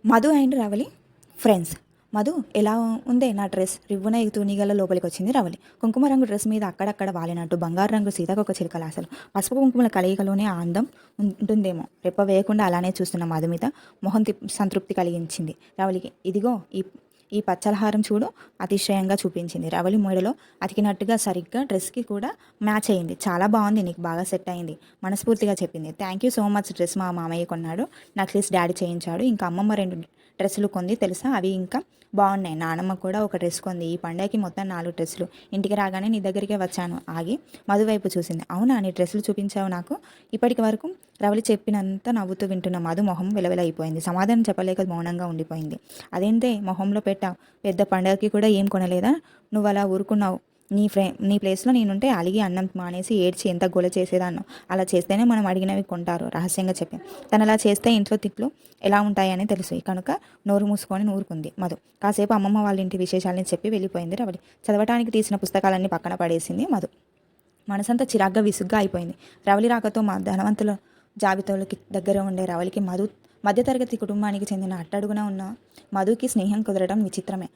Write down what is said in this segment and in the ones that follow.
Madhu and Ravali friends. Madhu, ఎలా ఉందే నా డ్రెస్? రివ్వున తూనీగల లోపలికి వచ్చింది రవలి. కుంకుమ రంగు డ్రెస్ మీద అక్కడక్కడ వాలినట్టు బంగారు రంగు సీతాకొక చిలుకలు. అసలు పసుపు కుంకుమల కలయికలోనే ఆ అందం ఉంటుందేమో. రెప్ప వేయకుండా అలానే చూస్తున్న మధు మీద మొహం సంతృప్తి కలిగించింది రవలికి. ఇదిగో ఈ ఈ పచ్చలహారం చూడు, అతిశయంగా చూపించింది. రవలి మెడలో అతికినట్టుగా సరిగ్గా డ్రెస్కి కూడా మ్యాచ్ అయ్యింది. చాలా బాగుంది, నీకు బాగా సెట్ అయింది మనస్ఫూర్తిగా చెప్పింది. Thank you so much. Dress మా మామయ్య కొన్నాడు, నక్లీస్ డాడీ చేయించాడు, ఇంకా అమ్మమ్మ 2 డ్రెస్సులు కొంది తెలుసా, అవి ఇంకా బాగున్నాయి. నానమ్మ కూడా ఒక డ్రెస్ కొంది. ఈ పండగకి మొత్తం 4 డ్రెస్సులు. ఇంటికి రాగానే నీ దగ్గరికే వచ్చాను. ఆగి మధు వైపు చూసింది. అవునా, నీ డ్రెస్సులు చూపించావు నాకు? ఇప్పటికి వరకు రవలి చెప్పినంత నవ్వుతూ వింటున్న మధు మొహం వెలవెలైపోయింది. సమాధానం చెప్పలేక మౌనంగా ఉండిపోయింది. అదేంటే మొహంలో పెట్టావు? పెద్ద పండగకి కూడా ఏం కొనలేదా? నువ్వు అలా ఊరుకున్నావు? నీ ప్లేస్లో నేనుంటే అలిగి అన్నం మానేసి ఏడ్చి ఎంత గొల చేసేదాన్నో. అలా చేస్తేనే మనం అడిగినవి కొంటారు, రహస్యంగా చెప్పాం. తను అలా చేస్తే ఇంట్లో తిట్లు ఎలా ఉంటాయని తెలుసు కనుక నోరు మూసుకొని ఊరుకుంది మధు. కాసేపు అమ్మమ్మ వాళ్ళ ఇంటి విశేషాలని చెప్పి వెళ్ళిపోయింది రవలి. చదవటానికి తీసిన పుస్తకాలన్నీ పక్కన పడేసింది మధు. మనసంతా చిరాగ్గా విసుగ్గా అయిపోయింది. రవలి రాకతో మా ధనవంతుల జాబితాలకి దగ్గర ఉండే రవలికి మధ్యతరగతి కుటుంబానికి చెందిన అట్టడుగున ఉన్న మధుకి స్నేహం కుదరడం విచిత్రమే.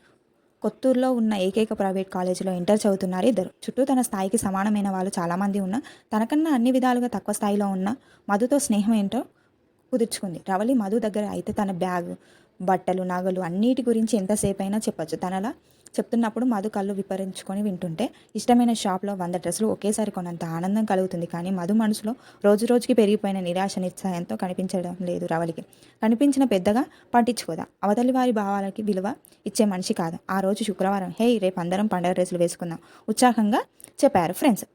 కొత్తూరులో ఉన్న ఏకైక ప్రైవేట్ కాలేజీలో ఇంటర్ చదువుతున్నారు ఇద్దరు. చుట్టూ తన స్థాయికి సమానమైన వాళ్ళు చాలామంది ఉన్నా తనకన్నా అన్ని విధాలుగా తక్కువ స్థాయిలో ఉన్న మధుతో స్నేహం ఏంటో కుదుర్చుకుంది రవలి. మధు దగ్గర అయితే తన బ్యాగ్, బట్టలు, నగలు అన్నిటి గురించి ఎంతసేపు అయినా చెప్పచ్చు. తనలా చెప్తున్నప్పుడు మధు కళ్ళు విప్పరించుకొని వింటుంటే ఇష్టమైన షాప్లో 100 డ్రెస్సులు ఒకేసారి కొన్నంత ఆనందం కలుగుతుంది. కానీ మధు మనసులో రోజు రోజుకి పెరిగిపోయిన నిరాశ నిశ్చయంతో కనిపించడం లేదు రవలికి. కనిపించిన పెద్దగా పట్టించుకోదా. అవతలి వారి భావాలకి విలువ ఇచ్చే మనిషి కాదు. ఆ రోజు శుక్రవారం. హే, రేపు అందరం పండగ డ్రెస్సులు వేసుకుందాం ఉత్సాహంగా చెప్పారు ఫ్రెండ్స్.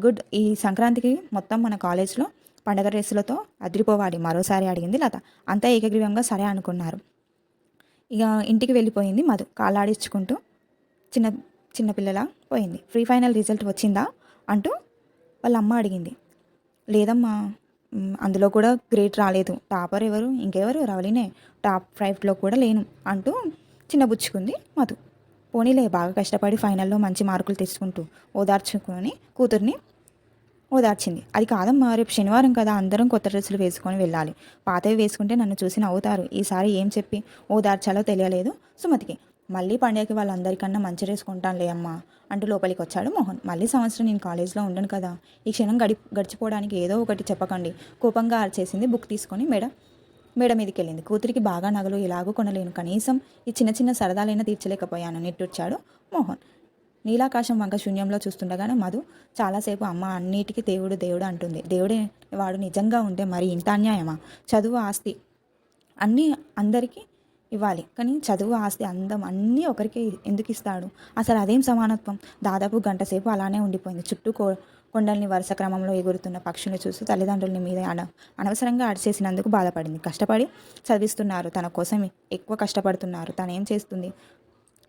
గుడ్. ఈ సంక్రాంతికి మొత్తం మన కాలేజ్లో పండగ డ్రెస్సులతో అదిరిపోవాలి మరోసారి అడిగింది లత. అంతా ఏకగ్రీవంగా సరే అనుకున్నారు. ఇక ఇంటికి వెళ్ళిపోయింది మధు కాలాడించుకుంటూ. చిన్న చిన్నపిల్లలా పోయింది. ప్రీ ఫైనల్ రిజల్ట్ వచ్చిందా అంటూ వాళ్ళ అమ్మ అడిగింది. లేదమ్మా, అందులో కూడా గ్రేడ్ రాలేదు. టాపర్ ఎవరు? ఇంకెవరు? రవలినే. టాప్ 5లో కూడా లేను అంటూ చిన్నబుచ్చుకుంది మధు. పోనీలే, బాగా కష్టపడి ఫైనల్లో మంచి మార్కులు తెచ్చుకుంటూ ఓదార్చుకొని కూతుర్ని ఓదార్చింది. అది కాదమ్మా, రేపు శనివారం కదా, అందరం కొత్త డ్రెస్సులు వేసుకొని వెళ్ళాలి. పాతవి వేసుకుంటే నన్ను చూసి నవ్వుతారు. ఈసారి ఏం చెప్పి ఓదార్చాలో తెలియలేదు సుమతికి. మళ్ళీ పండగకి వాళ్ళందరికన్నా మంచి డ్రెస్ కొంటానులే అమ్మా అంటూ లోపలికి వచ్చాడు మోహన్. మళ్ళీ సంవత్సరం నేను కాలేజీలో ఉండను కదా, ఈ క్షణం గడిచిపోవడానికి ఏదో ఒకటి చెప్పకండి కోపంగా అరిచేసింది. బుక్ తీసుకొని మేడ మీదకి వెళ్ళింది. కూతురికి బాగా నగలు ఎలాగో కొనలేను, కనీసం ఈ చిన్న చిన్న సరదాలైనా తీర్చలేకపోయాను నిట్టూర్చాడు మోహన్. నీలాకాశం వంక శూన్యంలో చూస్తుండగానే మధు చాలాసేపు అమ్మ అన్నిటికీ దేవుడు దేవుడు అంటుంది. దేవుడే వాడు నిజంగా ఉంటే మరి ఇంత అన్యాయమా? చదువు, ఆస్తి అన్నీ అందరికీ ఇవ్వాలి, కానీ చదువు, ఆస్తి, అందం అన్నీ ఒకరికి ఎందుకు ఇస్తాడు? అసలు అదేం సమానత్వం? దాదాపు గంట సేపు అలానే ఉండిపోయింది. చుట్టూ కొండల్ని వరుస క్రమంలో ఎగురుతున్న పక్షుల్ని చూస్తూ తల్లిదండ్రులని మీద అనవసరంగా అడిచేసినందుకు బాధపడింది. కష్టపడి చదివిస్తున్నారు, తన కోసం ఎక్కువ కష్టపడుతున్నారు, తనేం చేస్తుంది?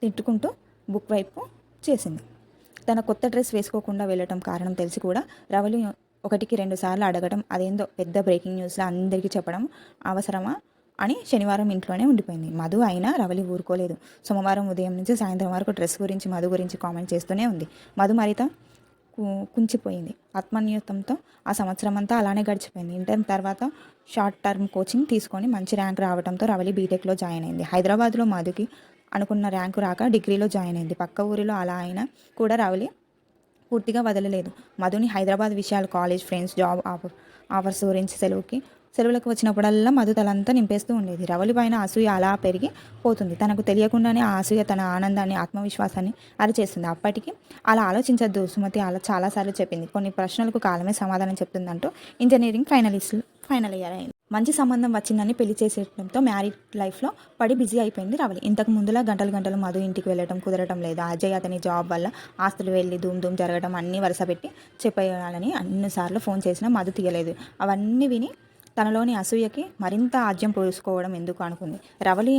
తిట్టుకుంటూ బుక్ వైపు చేసింది. తన కొత్త డ్రెస్ వేసుకోకుండా వెళ్ళటం కారణం తెలిసి కూడా రవలి 1కి 2 సార్లు అడగడం, అదేందో పెద్ద బ్రేకింగ్ న్యూస్లో అందరికీ చెప్పడం అవసరమా అని శనివారం ఇంట్లోనే ఉండిపోయింది. మధు అయినా రవలి ఊరుకోలేదు. సోమవారం ఉదయం నుంచి సాయంత్రం వరకు డ్రెస్ గురించి, మధు గురించి కామెంట్ చేస్తూనే ఉంది. మధు మరింత కుంచిపోయింది. ఆత్మన్యూతంతో ఆ సంవత్సరం అంతా అలానే గడిచిపోయింది. ఇంటర్ తర్వాత షార్ట్ టర్మ్ కోచింగ్ తీసుకొని మంచి ర్యాంక్ రావడంతో రవలి బీటెక్లో జాయిన్ అయింది. హైదరాబాద్లో మధుకి అనుకున్న ర్యాంకు రాక డిగ్రీలో జాయిన్ అయింది. పక్క ఊరిలో అలా అయినా కూడా రవలి పూర్తిగా వదలలేదు మధుని. హైదరాబాద్ విషయాలు, కాలేజ్, ఫ్రెండ్స్, జాబ్ ఆఫర్స్ గురించి సెలవులకు వచ్చినప్పుడల్లా మధు తలంతా నింపేస్తూ ఉండేది. రవలి పైన అసూయ అలా పెరిగి పోతుంది. తనకు తెలియకుండానే ఆ అసూయ తన ఆనందాన్ని, ఆత్మవిశ్వాసాన్ని అరిచేస్తుంది. అప్పటికి అలా ఆలోచించద్దు సుమతి అలా చాలాసార్లు చెప్పింది. కొన్ని ప్రశ్నలకు కాలమే సమాధానం చెప్తుందంటూ ఇంజనీరింగ్ ఫైనల్ ఇయర్ అయింది. మంచి సంబంధం వచ్చిందని పెళ్లి చేసేయడంతో మ్యారీడ్ లైఫ్లో పడి బిజీ అయిపోయింది రవలి. ఇంతకు ముందులా గంటలు మధు ఇంటికి వెళ్ళడం కుదరడం లేదు. అజయ్ అతని జాబ్ వల్ల ఆస్తులు వెళ్ళి ధూమ్ జరగడం అన్నీ వరుస పెట్టి చెప్పేయాలని అన్నిసార్లు ఫోన్ చేసినా మధు తీయలేదు. అవన్నీ విని తనలోని అసూయకి మరింత ఆజ్యం పోసుకోవడం ఎందుకు అనుకుంది. రవలి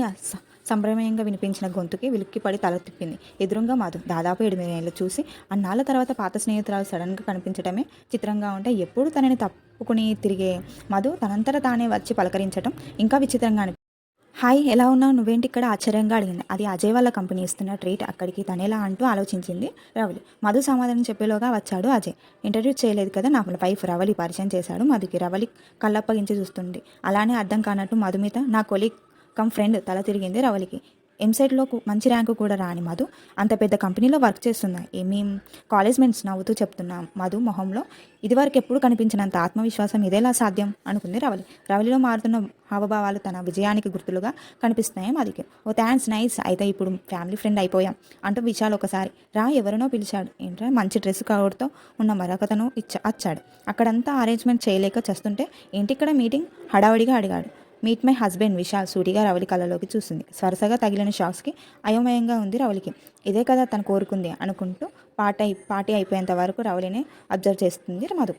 సంప్రమేయంగా వినిపించిన గొంతుకి విలిక్కిపడి తల తిప్పింది. ఎదురుగా మధు. దాదాపు 8 ఏళ్ళు చూసి అన్నాళ్ళ తర్వాత పాత స్నేహితురాలు సడన్గా కనిపించడమే చిత్రంగా ఉంటే, ఎప్పుడు తనని తప్పుకుని తిరిగే మధు తనంతట తానే వచ్చి పలకరించడం ఇంకా విచిత్రంగా అనిపించింది. హాయ్, ఎలా ఉన్నావు? నువ్వేంటి ఇక్కడ? ఆశ్చర్యంగా అడిగింది. అది అజయ్ వాళ్ళ కంపెనీ ఇస్తున్న ట్రీట్, అక్కడికి తనేలా అంటూ ఆలోచించింది రవలి. మధు సమాధానం చెప్పేలోగా వచ్చాడు అజయ్. ఇంటర్వ్యూ చేయలేదు కదా, నా వైఫ్ రవలి పరిచయం చేశాడు మధుకి. రవలి కళ్ళప్పగించి చూస్తుంది. అలానే అర్థం కానట్టు మధు మీద, నా కొలీగ్ కమ్ ఫ్రెండ్ తల తిరిగింది రవలికి. ఎంసెట్లో మంచి ర్యాంకు కూడా రాని మధు అంత పెద్ద కంపెనీలో వర్క్ చేస్తుందా? ఏమేం కాలేజ్ మెంట్స్ నవ్వుతూ చెప్తున్నా మధు మొహంలో ఇదివరకు ఎప్పుడు కనిపించినంత ఆత్మవిశ్వాసం ఇదేలా సాధ్యం అనుకుంది రవలి. రవలిలో మారుతున్న హావభావాలు తన విజయానికి గుర్తులుగా కనిపిస్తున్నాయి మధుకి. ఓ థ్యాంక్స్, నైస్, అయితే ఇప్పుడు ఫ్యామిలీ ఫ్రెండ్ అయిపోయాం అంటూ విశాల్ ఒకసారి రా ఎవరినో పిలిచాడు. ఏంట్రా మంచి డ్రెస్ కవర్తో ఉన్న మరొకతను వచ్చాడు. అక్కడంతా అరేంజ్మెంట్ చేయలేక చేస్తుంటే ఏంటి ఇక్కడ మీటింగ్ హడావడిగా అడిగాడు. మీట్ మై హస్బెండ్ విశాల్ సూటిగా రవలి కళ్ళలోకి చూసింది. వరుసగా తగిలిన షాక్స్కి అయోమయంగా ఉంది రవలికి. ఇదే కదా తను కోరుకుంది అనుకుంటూ పార్టీ అయిపోయేంత వరకు రవలిని అబ్జర్వ్ చేస్తుంది మధు.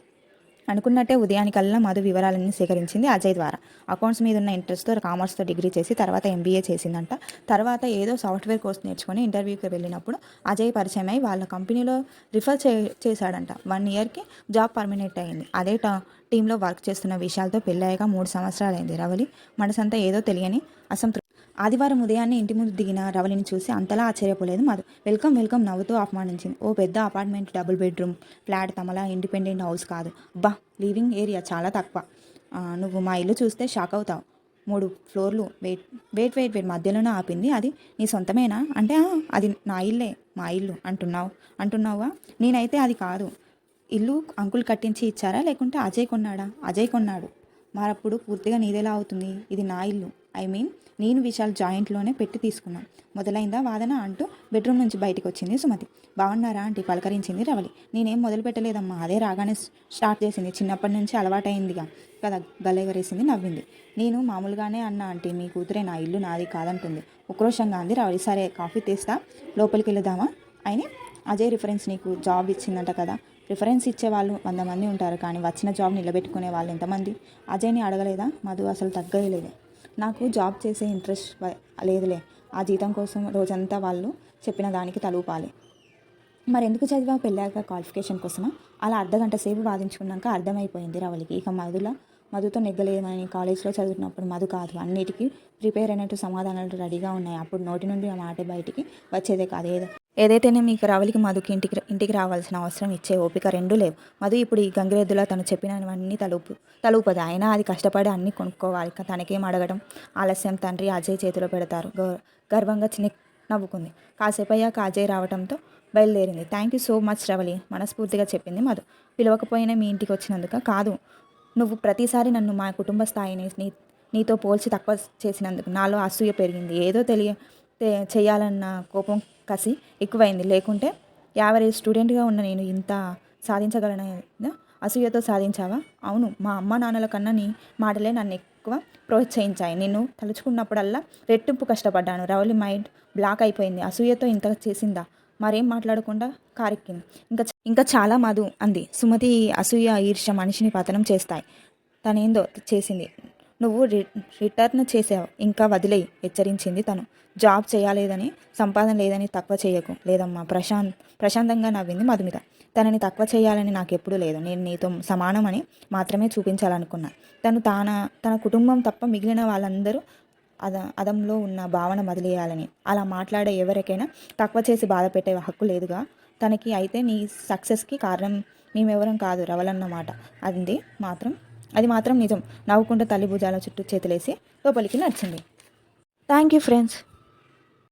అనుకున్నట్టే ఉదయానికల్లా మధు వివరాలన్నీ సేకరించింది అజయ్ ద్వారా. అకౌంట్స్ మీద ఉన్న ఇంట్రెస్ట్తో కామర్స్తో డిగ్రీ చేసి తర్వాత ఎంబీఏ చేసిందంట. తర్వాత ఏదో సాఫ్ట్వేర్ కోర్స్ నేర్చుకొని ఇంటర్వ్యూకి వెళ్ళినప్పుడు అజయ్ పరిచయం అయి వాళ్ళ కంపెనీలో రిఫర్ చేశాడంట. 1 ఇయర్కి జాబ్ పర్మనెంట్ అయింది. అదే టీంలో వర్క్ చేస్తున్న విశాల్తో పెళ్ళాక 3 సంవత్సరాలైంది. రవలి మనసంతా ఏదో తెలియని అసంతృప్తి. ఆదివారం ఉదయాన్నే ఇంటి ముందు దిగిన రవలిని చూసి అంతలా ఆశ్చర్యపోలేదు మధు. వెల్కమ్ వెల్కమ్ నవ్వుతూ ఆహ్వానించింది. ఓ పెద్ద అపార్ట్మెంట్, డబుల్ బెడ్రూమ్ ఫ్లాట్, తమలా ఇండిపెండెంట్ హౌస్ కాదు. బా, లివింగ్ ఏరియా చాలా తక్కువ. నువ్వు మా ఇల్లు చూస్తే షాక్ అవుతావు. 3 ఫ్లోర్లు. వెయిట్ మధ్యలోనే ఆపింది. అది నీ సొంతమేనా అంటే అది నా ఇల్లే, మా ఇల్లు అంటున్నావా? నేనైతే అది కాదు. ఇల్లు అంకుల్ కట్టించి ఇచ్చారా లేకుంటే అజయ్ కొన్నాడా? అజయ్ కొన్నాడు. మరప్పుడు పూర్తిగా నీదెలా అవుతుంది? ఇది నా ఇల్లు. నేను విశాల్ జాయింట్లోనే పెట్టి తీసుకున్నాం. మొదలైందా వాదన అంటూ బెడ్రూమ్ నుంచి బయటకు వచ్చింది సుమతి. బాగున్నారా ఆంటీ పలకరించింది రవలి. నేనేం మొదలు పెట్టలేదమ్మా, అదే రాగానే స్టార్ట్ చేసింది. చిన్నప్పటి నుంచి అలవాటైందిగా కదా గలెగరేసింది, నవ్వింది. నేను మామూలుగానే అన్నా ఆంటీ, మీ కూతురే నా ఇల్లు నాది కాదంటుంది ఉక్రోషంగా అంది రవలి. సరే కాఫీ తీస్తా, లోపలికి వెళదామా? అయినా అజయ్ రిఫరెన్స్ నీకు జాబ్ ఇచ్చిందంట కదా. రిఫరెన్స్ ఇచ్చే వాళ్ళు 100 మంది ఉంటారు, కానీ వచ్చిన జాబ్ నిలబెట్టుకునే వాళ్ళు ఎంతమంది? అజయ్ని అడగలేదా? మధు అసలు తగ్గలేదే. నాకు జాబ్ చేసే ఇంట్రెస్ట్ లేదులే. ఆ జీతం కోసం రోజంతా వాళ్ళు చెప్పిన దానికి తలూపాలి. మరెందుకు చదివా? పెళ్ళాక క్వాలిఫికేషన్ కోసమా? అలా అర్ధగంట సేపు వాదించుకున్నాక అర్థమైపోయింది రవలికి. ఇక మధుతో నెగ్గలేదని. కాలేజ్లో చదువుతున్నప్పుడు మధు కాదు, అన్నిటికీ ప్రిపేర్ అయినట్టు సమాధానాలు రెడీగా ఉన్నాయి. అప్పుడు నోటి నుండి ఆ మాట బయటికి వచ్చేదే కాదు. ఏదైతేనే మీకు రవలికి మధుకి ఇంటికి రావాల్సిన అవసరం, ఇచ్చే ఓపిక రెండూ లేవు. మధు ఇప్పుడు ఈ గంగిరెద్దులా తను చెప్పినవన్నీ తలుపుది. అయినా అది కష్టపడి అన్నీ కొనుక్కోవాలి. తనకేం అడగడం ఆలస్యం. తండ్రి అజయ్ చేతిలో పెడతారు. గర్వంగా నవ్వుకుంది. కాసేపు అయ్యాక అజయ్ రావడంతో బయలుదేరింది. Thank you so much Ravali, మనస్ఫూర్తిగా చెప్పింది మధు. పిలవకపోయినా మీ ఇంటికి వచ్చినందుక కాదు, నువ్వు ప్రతిసారి నన్ను మా కుటుంబ స్థాయిని నీతో పోల్చి తక్కువ చేసినందుకు నాలో అసూయ పెరిగింది. ఏదో చేయాలన్న కోపం, కసి ఎక్కువైంది. లేకుంటే యావరేజ్ స్టూడెంట్గా ఉన్న నేను ఇంత సాధించగలనా? అసూయతో సాధించావా? అవును, మా అమ్మ నాన్నల కన్నా నీ మాటలే నన్ను ఎక్కువ ప్రోత్సహించాయి. నిన్ను తలుచుకున్నప్పుడల్లా రెట్టింపు కష్టపడ్డాను. రవలి మైండ్ బ్లాక్ అయిపోయింది. అసూయతో ఇంత చేసిందా? మరేం మాట్లాడకుండా కారెక్కింది. ఇంకా చాలా మధు అంది. సుమతి అసూయ, ఈర్ష్య మనిషిని పతనం చేస్తాయి. తనేందో చేసింది, నువ్వు రిటర్న్ చేసావు, ఇంకా వదిలేయి హెచ్చరించింది తను. జాబ్ చేయలేదని, సంపాదన లేదని తక్కువ చేయకు. లేదమ్మా, ప్రశాంతంగా నవ్వింది మధు మీద. తనని తక్కువ చేయాలని నాకెప్పుడూ లేదు. నేను నీతో సమానమని మాత్రమే చూపించాలనుకున్నా. తన కుటుంబం తప్ప మిగిలిన వాళ్ళందరూ అదంలో ఉన్న భావన వదిలేయాలని. అలా మాట్లాడే ఎవరికైనా తక్కువ చేసి బాధ పెట్టే హక్కు లేదుగా తనకి. అయితే నీ సక్సెస్కి కారణం మేమెవరం కాదు, రవలన్నమాట. అది మాత్రం నిజం. నవ్వుకుంటూ తల్లి భుజాల చుట్టూ చేతులేసి లోపలికి నడిచింది. Thank you friends.